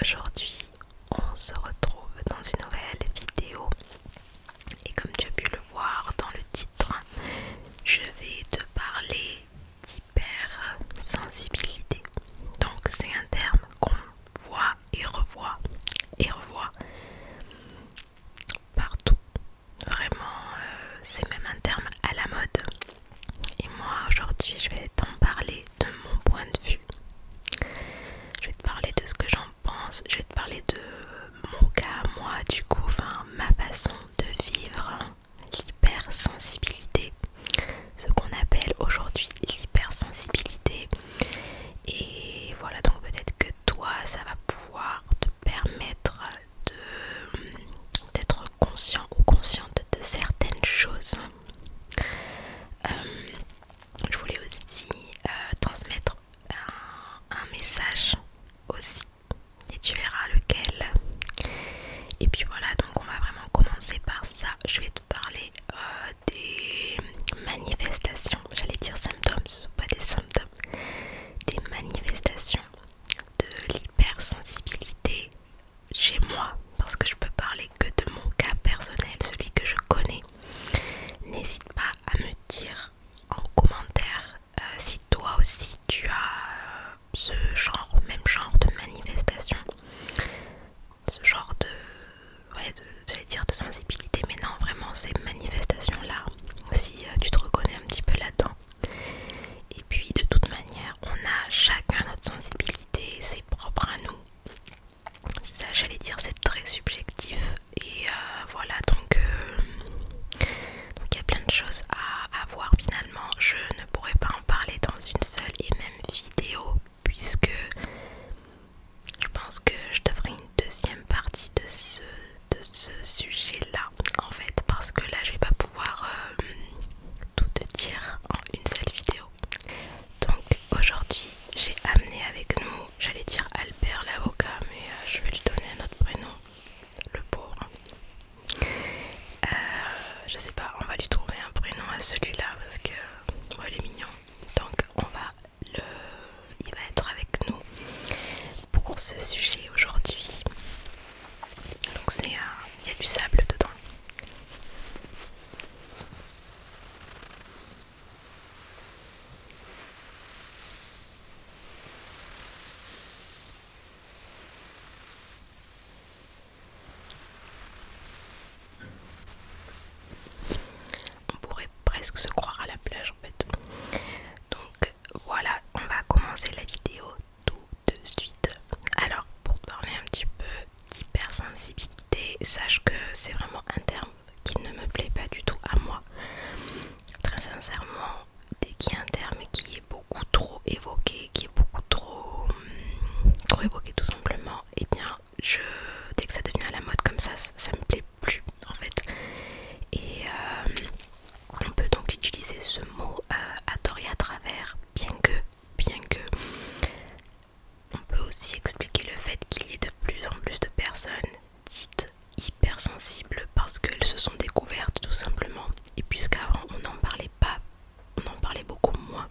Aujourd'hui, on se retrouve dans une nouvelle vidéo et comme tu as pu le voir dans le titre, je vais te parler d'hypersensibilité. Donc c'est un terme qu'on voit et revoit partout. Vraiment, c'est même un terme à la mode. Et moi aujourd'hui, je vais t'en parler de mon point de vue. Je vais te parler de ce que j'en pense, je vais te parler de mon cas, moi, du coup, enfin, ma façon de vivre l'hypersensibilité, ce qu'on appelle aujourd'hui l'hypersensibilité. Et voilà, donc peut-être que toi, ça va pouvoir te permettre d'être conscient ou consciente de certaines choses. Je voulais aussi transmettre un message aussi et tu verras lequel. Et puis voilà, donc on va vraiment commencer par ça. Je vais te parler des manifestations, j'allais dire symptômes, ce ne sont pas des symptômes, des manifestations de l'hypersensibilité chez moi, parce que je peux parler que de mon cas personnel, celui que je connais. N'hésite pas à me dire en commentaire si toi aussi tu as ce genre, même genre de manifestation, ce genre de, ouais, j'allais dire de sensibilité, mais non, vraiment ces manifestations là, si tu te reconnais un petit peu là-dedans. Et puis de toute manière, on a chacun notre sensibilité, c'est propre à nous. Ça, j'allais dire, c'est très subjectif. Et voilà, donc il y a plein de choses à voir finalement. Je ne pourrais pas en parler dans une seule et même vidéo, puisque je pense que je devrais une deuxième partie de ce sujet-là, en fait, parce que là, je vais pas pouvoir tout te dire en une seule vidéo. Donc aujourd'hui, j'ai amené avec nous, j'allais dire Albert l'avocat, mais je vais lui donner un autre prénom, le pauvre. Je sais pas, on va lui trouver un prénom à celui-là parce que il est mignon. Donc il va être avec nous pour ce sujet aujourd'hui. Donc il y a du sable dedans. On pourrait presque se croire à la plage en fait. Donc voilà, on va commencer la vidéo tout de suite. Alors pour te parler un petit peu d'hypersensibilité, sache que c'est vraiment un terme qui ne me plaît pas du tout à moi. Très sincèrement, dès qu'il y a un terme qui est beaucoup trop évoqué, qui est beaucoup trop évoqué tout simplement, et bien dès que ça devient à la mode comme ça me plaît plus en fait. Et on peut donc utiliser ce mot à tort et à travers, bien que on peut aussi expliquer le fait qu'il y ait de plus en plus de personnes dites hypersensibles parce qu'elles se sont découvertes tout simplement, et puisqu'avant on n'en parlait pas, on en parlait beaucoup moins.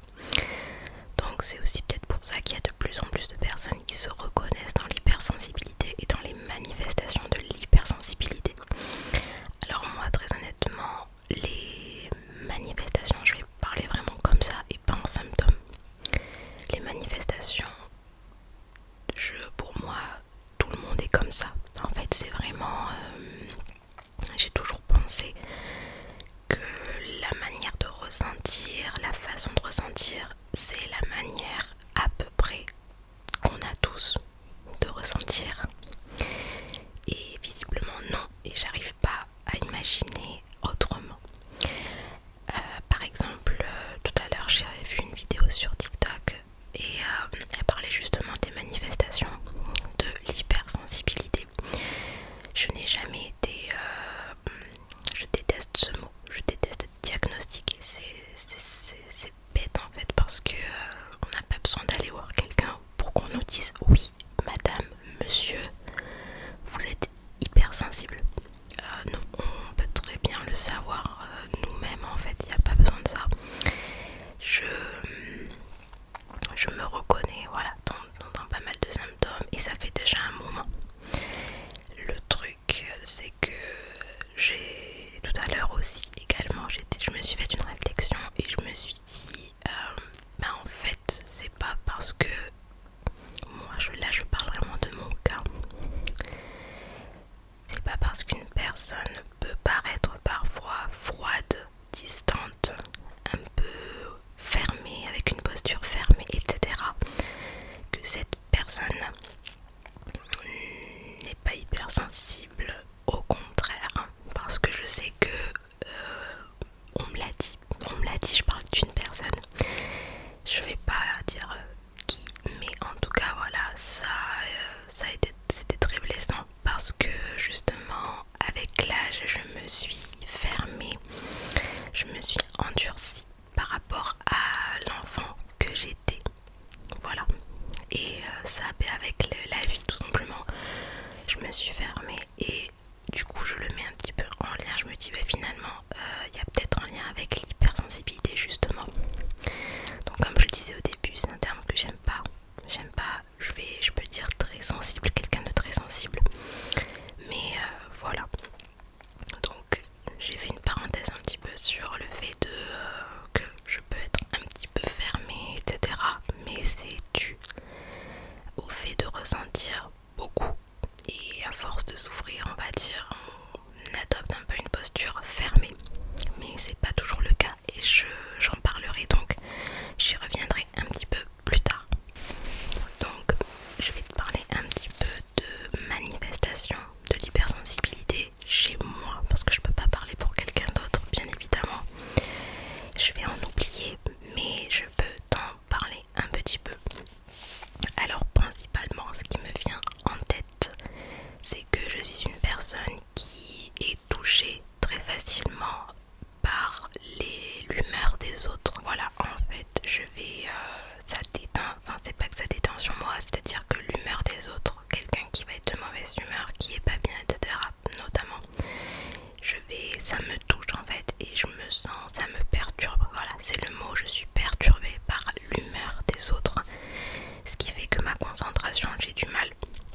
la vie tout simplement. Je me suis fermée et du coup je le mets un petit peu en lien. Je me dis bah, finalement il y a peut-être un lien avec l'hypersensibilité justement. Donc comme je disais au début, c'est un terme que j'aime pas. J'aime pas, je peux dire très sensible, quelqu'un de très sensible. Mais voilà. Donc j'ai fait une parenthèse un petit peu sur le fait de que je peux être un petit peu fermée, etc. Mais c'est dû au fait de ressentir beaucoup. Et à force de souffrir, on va dire, on adopte un peu une posture fermée. Mais c'est pas toujours le cas et j'en parlerai donc. J'y reviendrai un petit peu plus tard. Donc je vais te parler un petit peu de manifestation de l'hypersensibilité chez moi parce que je peux pas parler pour quelqu'un d'autre bien évidemment. Je vais en oublier mais je peux t'en parler un petit peu. Alors principalement ce qui me vient en tête c'est que je suis une personne qui est touchée très facilement par l'humeur des autres. Voilà, en fait je vais ça déteint, enfin c'est pas que ça déteint sur moi, c'est à dire que l'humeur des autres, quelqu'un qui va être de mauvaise humeur, qui est pas bien, etc. notamment, ça me touche en fait et je me sens, ça me perturbe, voilà c'est le mot, je suis perturbée par l'humeur des autres, ce qui fait que ma concentration,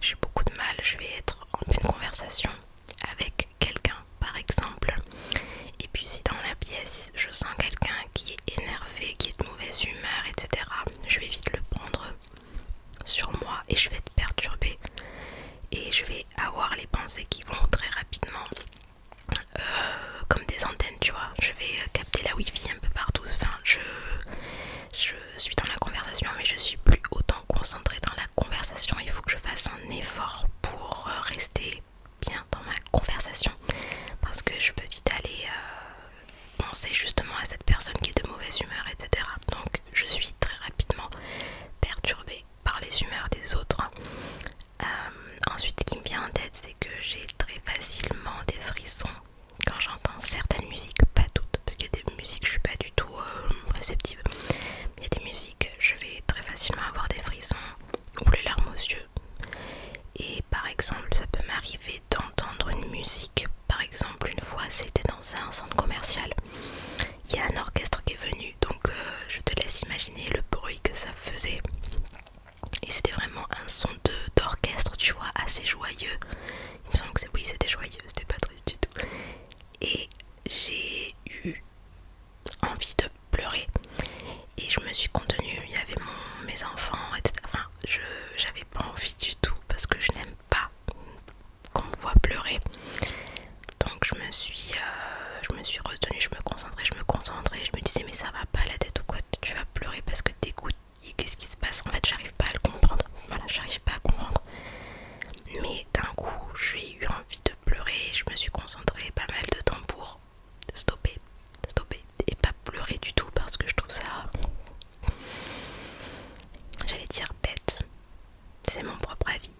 j'ai beaucoup de mal, je vais être en pleine conversation avec quelqu'un par exemple, et puis si dans la pièce je sens quelqu'un qui est énervé, qui est de mauvaise humeur, etc., je vais vite le prendre sur moi et je vais être perturbée et je vais avoir les pensées qui vont très rapidement comme des antennes, tu vois, je vais capter la wifi un peu partout, enfin je suis dans la conversation mais je suis plus autant concentrée dans la conversation, il faut que je fasse un effort pour rester bien dans ma conversation parce que je peux vite aller penser justement à cette personne qui est de mauvaise humeur, etc. Donc je suis très rapidement perturbée par les humeurs des autres. Ensuite, ce qui me vient en tête, c'est que j'ai très facilement des frissons quand j'entends certaines musiques, pas toutes, parce qu'il y a des musiques je suis pas du tout réceptive. Il y a des musiques, je vais très facilement avoir des frissons ou les larmes aux yeux. Et par exemple, ça peut m'arriver d'entendre une musique. Par exemple, une fois, c'était dans un centre commercial. Il y a un orchestre qui est venu, donc je te laisse imaginer le bruit que ça faisait. Et c'était vraiment un son d'orchestre, tu vois, assez joyeux. Il me semble que oui, c'était joyeux, c'était pas triste du tout. Et j'ai eu envie de pleurer. Et je me suis contenue, il y avait mes enfants, etc. Enfin, j'avais pas envie du tout parce que je n'aime pas qu'on me voit pleurer. Donc je me suis retenue, je me concentrais, je me disais mais ça va pas la tête ou quoi, tu vas pleurer parce que t'écoutes, qu'est-ce qui se passe? En fait j'arrive pas à le comprendre, voilà j'arrive pas à comprendre. Mais d'un coup j'ai eu envie de pleurer, je me suis concentrée pas mal de temps pour stopper et pas pleurer du tout parce que je trouve ça, j'allais dire bête, c'est mon propre avis,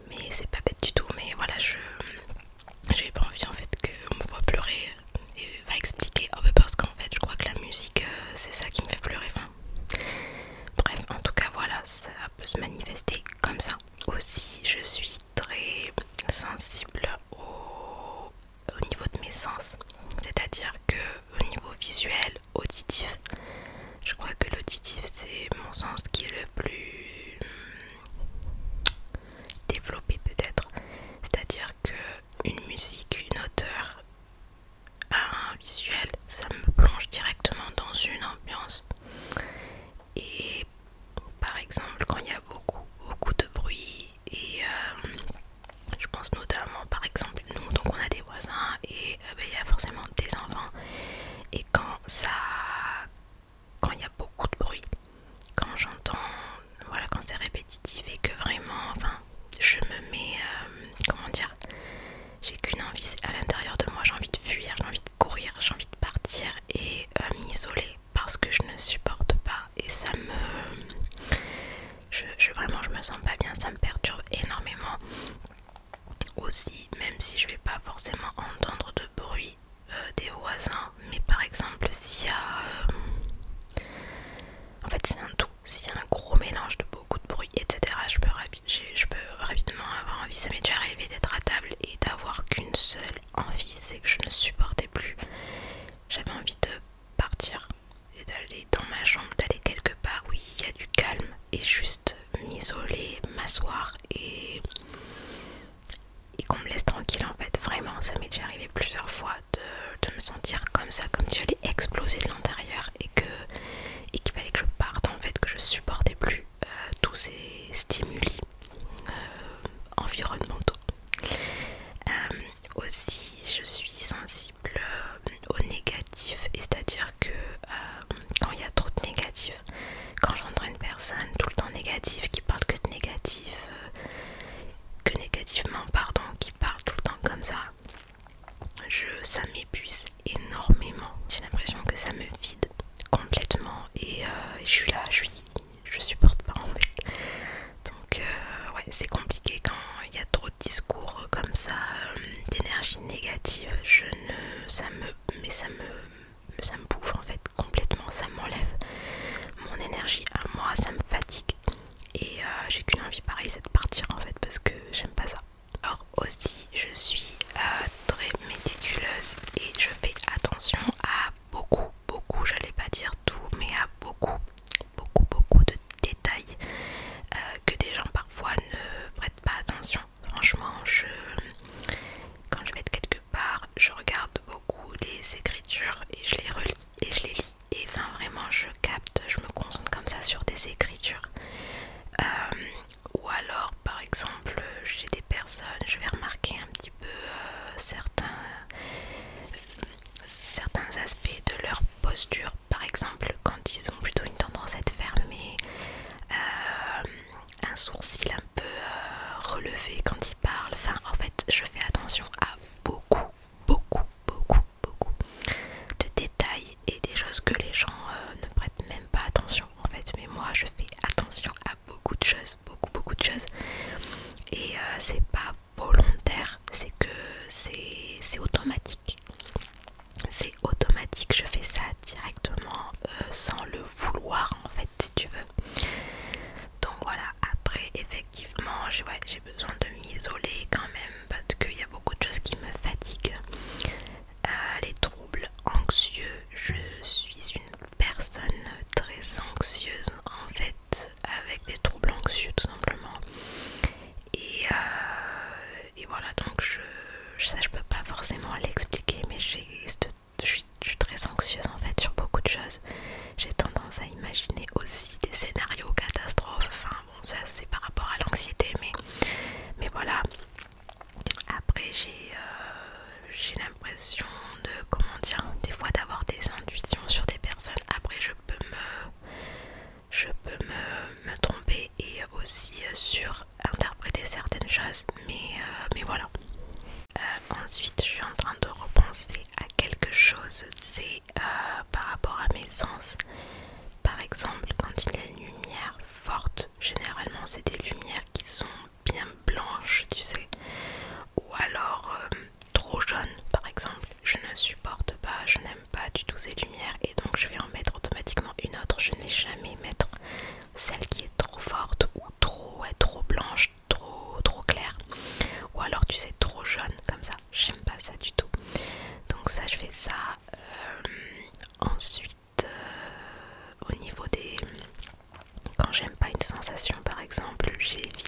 mais c'est pas bête du tout, mais voilà j'avais pas envie en fait qu'on me voit pleurer et va expliquer, oh bah parce qu'en fait je crois que la musique c'est ça qui me fait pleurer, enfin bref, en tout cas voilà, ça peut se manifester comme ça. Aussi je suis très sensible au niveau de mes sens, c'est à dire que au niveau visuel, auditif, je crois que l'auditif c'est mon sens qui est le plus développé peut-être, c'est à dire que une musique, une odeur, un visuel, ça me plonge directement dans une ambiance. Et par exemple quand il y a beaucoup de bruit et je pense notamment par exemple nous, donc on a des voisins et il y a forcément des enfants, et quand il y a beaucoup de bruit, quand j'entends, voilà, quand c'est répétitif et que vraiment, enfin je me mets, comment dire, j'ai qu'une envie, c'est à l'intérieur de moi, j'ai envie de fuir, j'ai envie de courir, j'ai envie de partir et m'isoler parce que je ne supporte pas et ça me... vraiment je me sens pas bien, ça me perturbe énormément. Aussi, même si je vais pas forcément entendre de bruit des voisins, mais par exemple s'il y a... en fait c'est un tout, s'il y a un gros mélange de beaucoup de bruit, etc., je ça m'est déjà arrivé plusieurs fois de me sentir comme ça, comme si j'allais exploser de l'intérieur et qu'il fallait que je parte en fait, que je supportais plus tous ces stimuli environnementaux. Aussi je suis sensible au négatif, et c'est-à-dire que quand il y a trop de négatif, quand j'entends une personne tout le temps négative qui parle que de négatif, que négativement pardon, qui parle tout le temps comme ça, ça m'épuise énormément. J'ai l'impression que ça me vide complètement et je suis là, je supporte pas en fait. Donc ouais, c'est compliqué quand il y a trop de discours comme ça, d'énergie négative. Ça me bouffe en fait complètement, ça m'enlève mon énergie à moi, ça me fatigue. Et j'ai qu'une envie pareille, c'est de partir en fait, parce que j'aime pas ça. Alors aussi je suis très méticuleuse et je fais attention à beaucoup, j'allais pas dire tout, mais à beaucoup de détails que des gens parfois ne prêtent pas attention. Franchement, quand je vais être quelque part, je regarde beaucoup les écritures et je les relis et je les lis. Et enfin vraiment je capte, je me concentre comme ça sur des écritures. Ou alors par exemple j'ai des personnes, je vais remarquer un petit peu certains aspects de leur posture, par exemple quand ils ont plutôt une tendance à être fermés, un sourcil un peu relevé quand ils parlent. Enfin en fait je fais attention à beaucoup de détails et des choses que les gens ne prêtent même pas attention en fait, mais moi je fais attention à beaucoup de choses, beaucoup de choses, et c'est pas volontaire, c'est que c'est automatique. C'est automatique, je fais ça directement sans le vouloir en fait, si tu veux. Donc voilà, après effectivement j'ai besoin de m'isoler quand même, parce qu'il y a beaucoup de choses qui me fatiguent. Les troubles anxieux, je suis une personne très anxieuse en fait, avec des troubles anxieux tout simplement. Et voilà, donc ça je peux pas forcément l'expliquer, mais je suis très anxieuse en fait sur beaucoup de choses. J'ai tendance à imaginer aussi des scénarios catastrophes. Enfin bon, ça c'est par rapport à l'anxiété, mais voilà. Après j'ai l'impression de, comment dire, des fois d'avoir des intuitions sur des personnes. Après je peux me tromper et aussi surinterpréter certaines choses, mais voilà. Ensuite je suis en train de repenser à quelque chose, c'est par rapport à mes sens. Par exemple quand il y a une lumière forte, généralement c'est des lumières qui sont bien blanches, tu sais, ou alors trop jaunes par exemple. Je ne supporte pas, je n'aime pas du tout ces lumières, et donc je vais en mettre automatiquement une autre. Je ne vais jamais mettre celle qui est trop forte ou trop blanche, trop claire, ou alors tu sais trop jaune comme ça. J'aime pas ça du tout. Donc ça je fais ça. Ensuite au niveau des... Quand j'aime pas une sensation par exemple, j'évite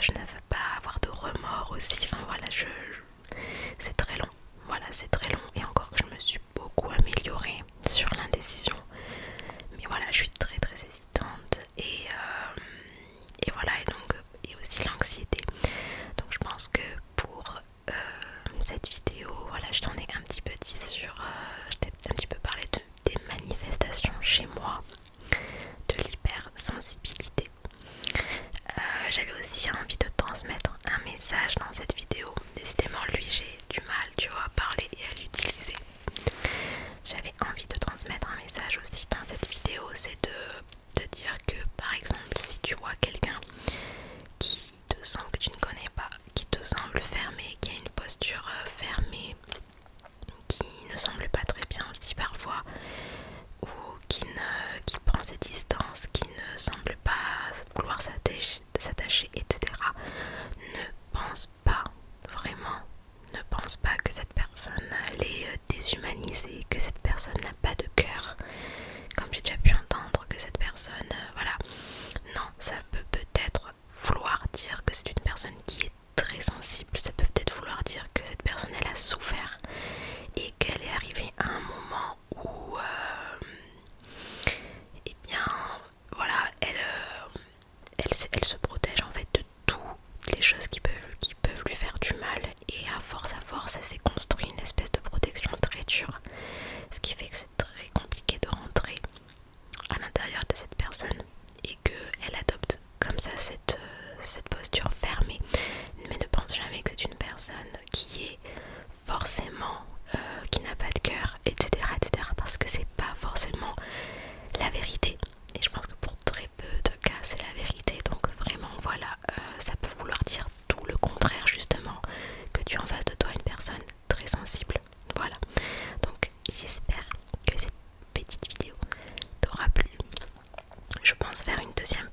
je ne veux pas avoir de remords aussi. Enfin voilà, c'est très long. Voilà, c'est très long. Et encore que je me suis beaucoup améliorée sur l'indécision. Mais voilà, je suis très très hésitante. Et voilà, et donc, et aussi l'anxiété. Donc je pense que pour cette vidéo, voilà, je t'en ai un petit peu dit sur... je t'ai un petit peu parlé des manifestations chez moi, de l'hypersensibilité. J'avais aussi envie de transmettre un message dans cette vidéo. Décidément, lui, j'ai du mal, tu vois, à parler et à l'utiliser. J'avais envie de transmettre un message aussi dans cette vidéo, c'est de te dire que, par exemple, si tu vois quelqu'un qui te semble que tu ne connais pas, qui te semble fermé, qui a une posture fermée, qui ne semble pas très bien aussi parfois, ou qui prend ses distances, qui ne semble pas vouloir s'attacher, etc. Ne pense pas, vraiment, ne pense pas que cette personne elle est déshumanisée, que cette personne n'a pas de cœur, comme j'ai déjà pu entendre, que cette personne, voilà. Non, ça peut peut-être vouloir dire que c'est une personne qui est très sensible, ça peut peut-être vouloir dire que cette personne elle a souffert et qu'elle est arrivée à un moment où eh bien voilà, elle se protège en fait de toutes les choses qui peuvent lui faire du mal, et à force elle s'est construit une espèce de protection très dure, ce qui fait que c'est très compliqué de rentrer à l'intérieur de cette personne et qu'elle adopte comme ça cette posture fermée. Mais ne pense jamais que c'est une personne qui est forcément qui n'a pas de cœur, etc., etc., parce que c'est pas forcément la vérité. Et je pense que pour très peu de cas c'est la vérité. Donc vraiment voilà, ça peut vouloir dire tout le contraire justement, que tu as en face de toi une personne très sensible. Voilà, donc j'espère que cette petite vidéo t'aura plu. Je pense faire une deuxième